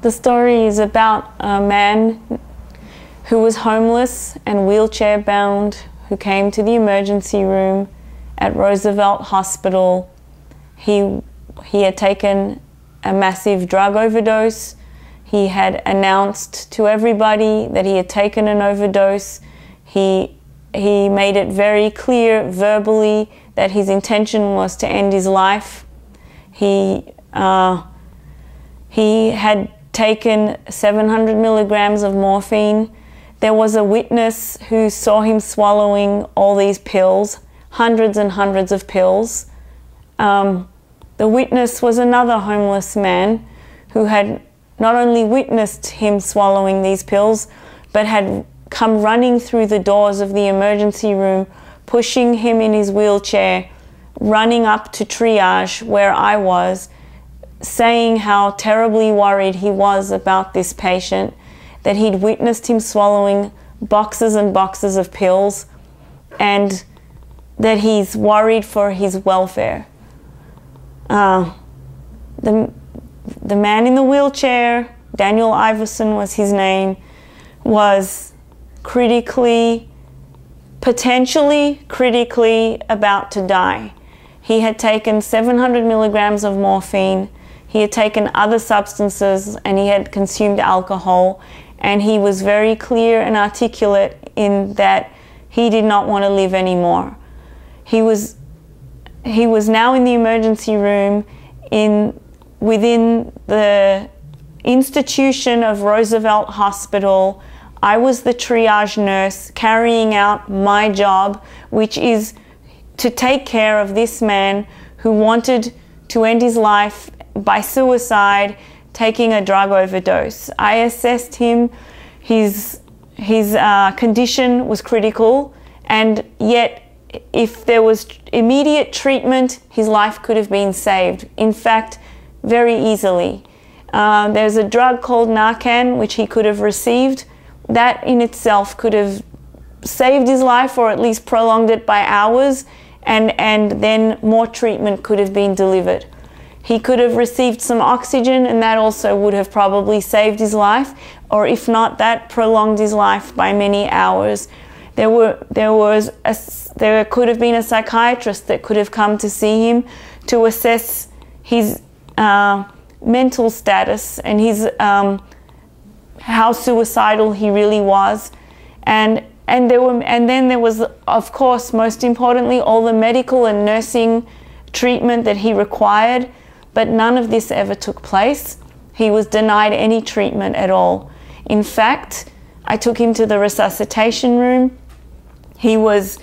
The story is about a man who was homeless and wheelchair bound, who came to the emergency room at Roosevelt Hospital. He had taken a massive drug overdose. He had announced to everybody that he had taken an overdose. He made it very clear verbally that his intention was to end his life. He had taken 700 milligrams of morphine. There was a witness who saw him swallowing all these pills, hundreds and hundreds of pills. The witness was another homeless man who had not only witnessed him swallowing these pills, but had come running through the doors of the emergency room, pushing him in his wheelchair, running up to triage where I was, saying how terribly worried he was about this patient, that he'd witnessed him swallowing boxes and boxes of pills, and that he's worried for his welfare. The man in the wheelchair, Daniel Iverson was his name, was potentially critically about to die. He had taken 700 milligrams of morphine, he had taken other substances, and he had consumed alcohol, and he was very clear and articulate in that he did not want to live anymore. He was now in the emergency room within the institution of Roosevelt Hospital. I was the triage nurse carrying out my job, which is to take care of this man who wanted to end his life by suicide, taking a drug overdose. I assessed him. His condition was critical, and yet if there was immediate treatment, his life could have been saved. In fact, very easily. There's a drug called Narcan, which he could have received. That in itself could have saved his life, or at least prolonged it by hours, and then more treatment could have been delivered. He could have received some oxygen, and that also would have probably saved his life, or if not, that prolonged his life by many hours. There could have been a psychiatrist that could have come to see him to assess his mental status and his how suicidal he really was, and then there was, of course, most importantly, all the medical and nursing treatment that he required, but none of this ever took place. He was denied any treatment at all. In fact, I took him to the resuscitation room. He was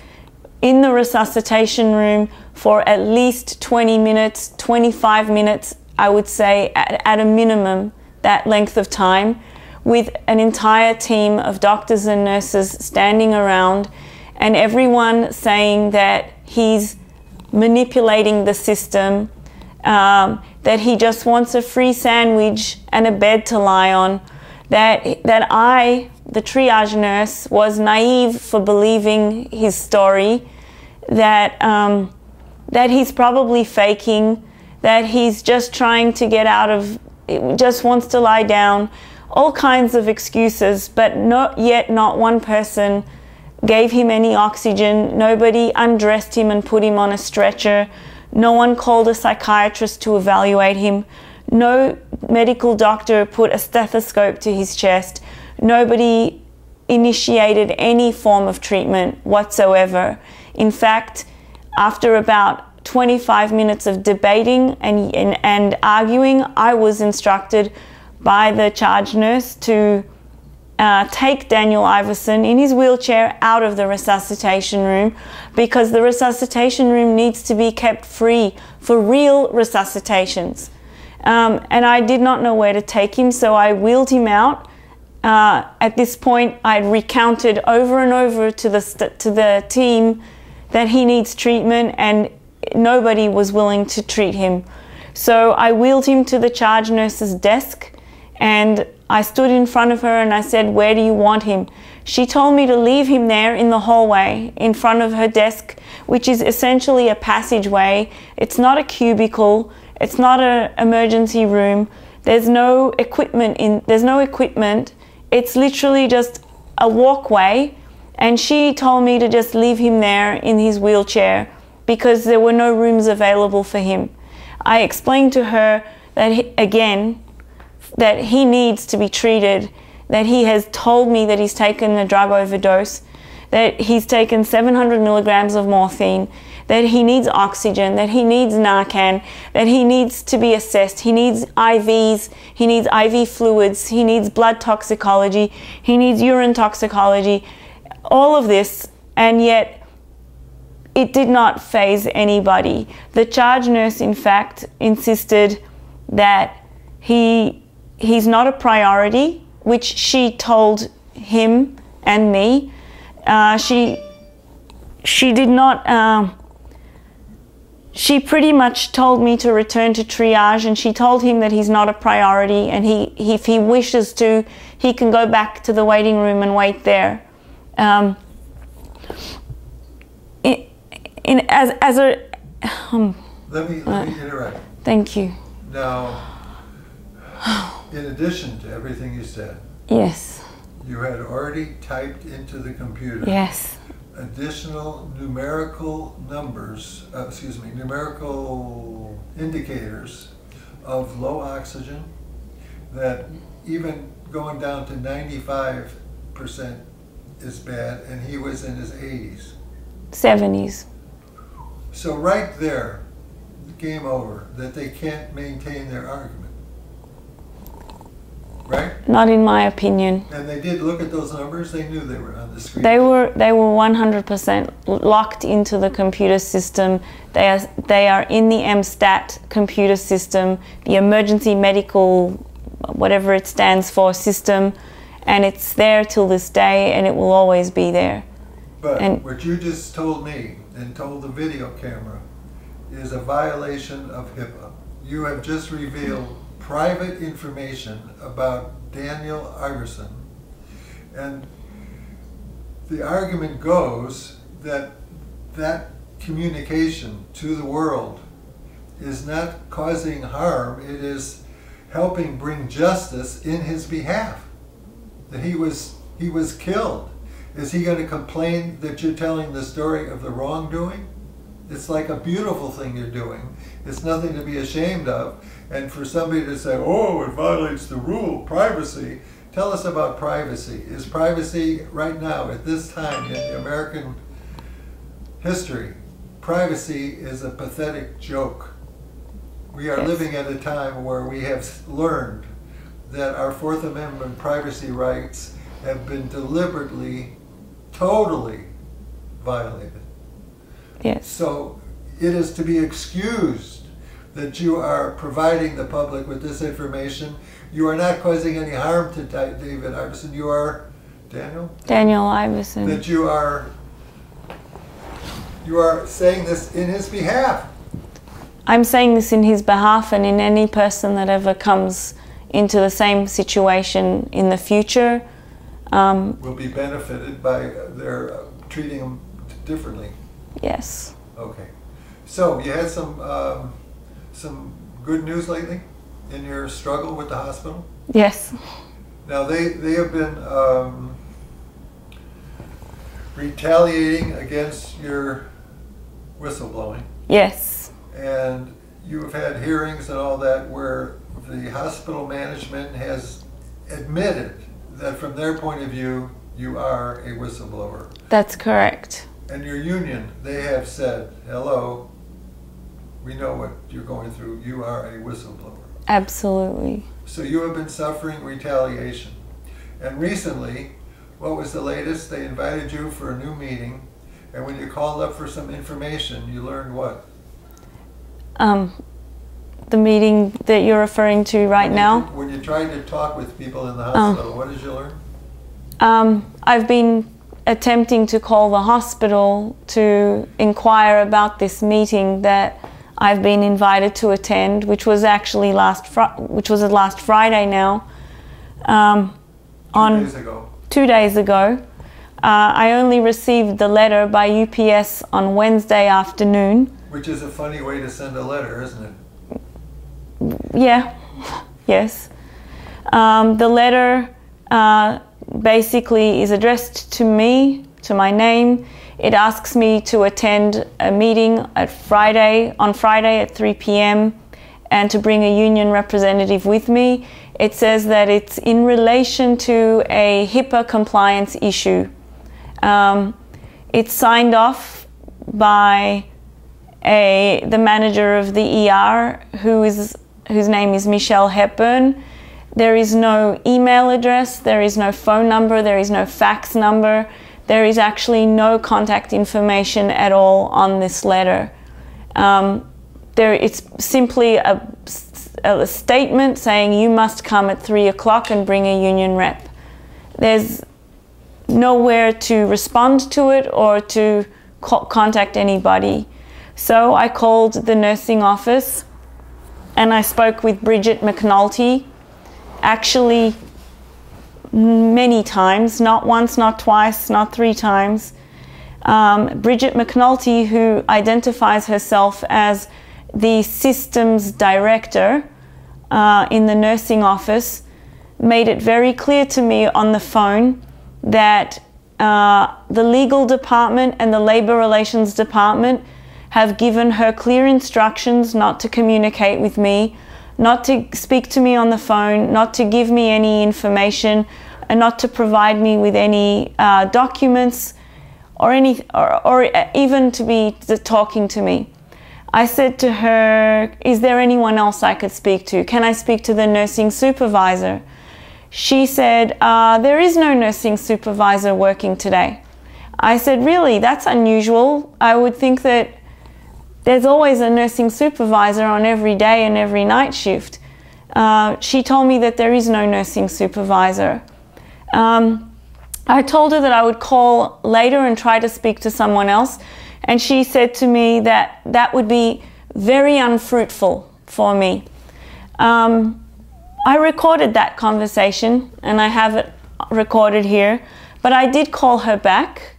in the resuscitation room for at least 20 minutes, 25 minutes, I would say, at a minimum, that length of time, with an entire team of doctors and nurses standing around, and everyone saying that he's manipulating the system, that he just wants a free sandwich and a bed to lie on, that I, the triage nurse, was naive for believing his story, that he's probably faking, that he's just trying to get out of, just wants to lie down, all kinds of excuses, but not one person gave him any oxygen. Nobody undressed him and put him on a stretcher. No one called a psychiatrist to evaluate him. No medical doctor put a stethoscope to his chest. Nobody initiated any form of treatment whatsoever. In fact, after about 25 minutes of debating and arguing, I was instructed by the charge nurse to take Daniel Iverson in his wheelchair out of the resuscitation room, because the resuscitation room needs to be kept free for real resuscitations. And I did not know where to take him, so I wheeled him out. At this point, I'd recounted over and over to the team that he needs treatment, and nobody was willing to treat him. So I wheeled him to the charge nurse's desk, and I stood in front of her and I said, "Where do you want him?" She told me to leave him there in the hallway in front of her desk, which is essentially a passageway. It's not a cubicle. It's not an emergency room. There's no equipment It's literally just a walkway, and she told me to just leave him there in his wheelchair because there were no rooms available for him. I explained to her that that he needs to be treated, that he has told me that he's taken a drug overdose, that he's taken 700 milligrams of morphine, that he needs oxygen, that he needs Narcan, that he needs to be assessed, he needs IVs, he needs IV fluids, he needs blood toxicology, he needs urine toxicology, all of this, and yet it did not faze anybody. The charge nurse, in fact, insisted that he's not a priority, which she told him and me. She did not... She pretty much told me to return to triage, and she told him that he's not a priority, and if he wishes to, he can go back to the waiting room and wait there. Let me interrupt. Thank you. Now, in addition to everything you said, yes, you had already typed into the computer, yes, additional numerical numerical indicators of low oxygen, that even going down to 95% is bad, and he was in his 80s. 70s. So right there, game over, that they can't maintain their argument. Right? Not in my opinion. And they did look at those numbers, they knew they were on the screen. They were 100% locked into the computer system. They are in the MSTAT computer system, the emergency medical, whatever it stands for, system, and it's there till this day, and it will always be there. But what you just told me and told the video camera is a violation of HIPAA. You have just revealed private information about Daniel Iverson, and the argument goes that that communication to the world is not causing harm, it is helping bring justice in his behalf, that he was killed. Is he going to complain that you're telling the story of the wrongdoing? It's like a beautiful thing you're doing. It's nothing to be ashamed of. And for somebody to say, oh, it violates the rule, privacy. Tell us about privacy. Is privacy right now, at this time in American history, privacy is a pathetic joke. We are living at a time where we have learned that our Fourth Amendment privacy rights have been deliberately, totally violated. Yes. So it is to be excused that you are providing the public with this information. You are not causing any harm to David Iverson. You are, Daniel? Daniel Iverson. That you are saying this in his behalf. I'm saying this in his behalf, and in any person that ever comes into the same situation in the future. Will be benefited by their treating him differently. Yes. Okay. So you had some good news lately in your struggle with the hospital? Yes. Now they have been retaliating against your whistleblowing. Yes. And you have had hearings and all that where the hospital management has admitted that from their point of view, you are a whistleblower. That's correct. And your union, they have said, hello, we know what you're going through. You are a whistleblower. Absolutely. So you have been suffering retaliation. And recently, what was the latest? They invited you for a new meeting. And when you called up for some information, you learned what? The meeting that you're referring to right now? When you tried to talk with people in the hospital, what did you learn? I've been attempting to call the hospital to inquire about this meeting that I've been invited to attend, which was actually last Friday now. 2 days ago. 2 days ago. I only received the letter by UPS on Wednesday afternoon. Which is a funny way to send a letter, isn't it? Yeah. Yes. The letter basically is addressed to me, to my name. It asks me to attend a meeting on Friday at 3 p.m. and to bring a union representative with me. It says that it's in relation to a HIPAA compliance issue. It's signed off by the manager of the ER, whose name is Michelle Hepburn. There is no email address, there is no phone number, there is no fax number. There is actually no contact information at all on this letter. It's simply a statement saying you must come at 3 o'clock and bring a union rep. There's nowhere to respond to it or to contact anybody. So I called the nursing office and I spoke with Bridget McNulty, actually many times, not once, not twice, not 3 times. Bridget McNulty, who identifies herself as the systems director in the nursing office, made it very clear to me on the phone that the legal department and the labor relations department have given her clear instructions not to communicate with me, not to speak to me on the phone, not to give me any information, and not to provide me with any documents or even to be talking to me. I said to her, is there anyone else I could speak to? Can I speak to the nursing supervisor? She said, there is no nursing supervisor working today. I said, really? That's unusual. I would think that there's always a nursing supervisor on every day and every night shift. She told me that there is no nursing supervisor. I told her that I would call later and try to speak to someone else, and she said to me that that would be very unfruitful for me. I recorded that conversation and I have it recorded here, but I did call her back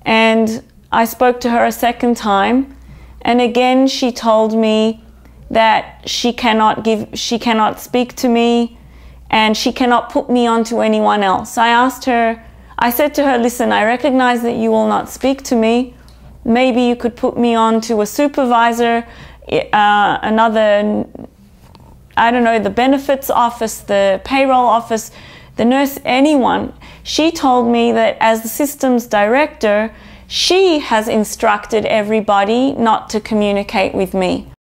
and I spoke to her a second time, and again she told me that she cannot speak to me and she cannot put me on to anyone else. I said to her, listen, I recognize that you will not speak to me. Maybe you could put me on to a supervisor, another, I don't know, the benefits office, the payroll office, the nurse, anyone. She told me that as the systems director, she has instructed everybody not to communicate with me.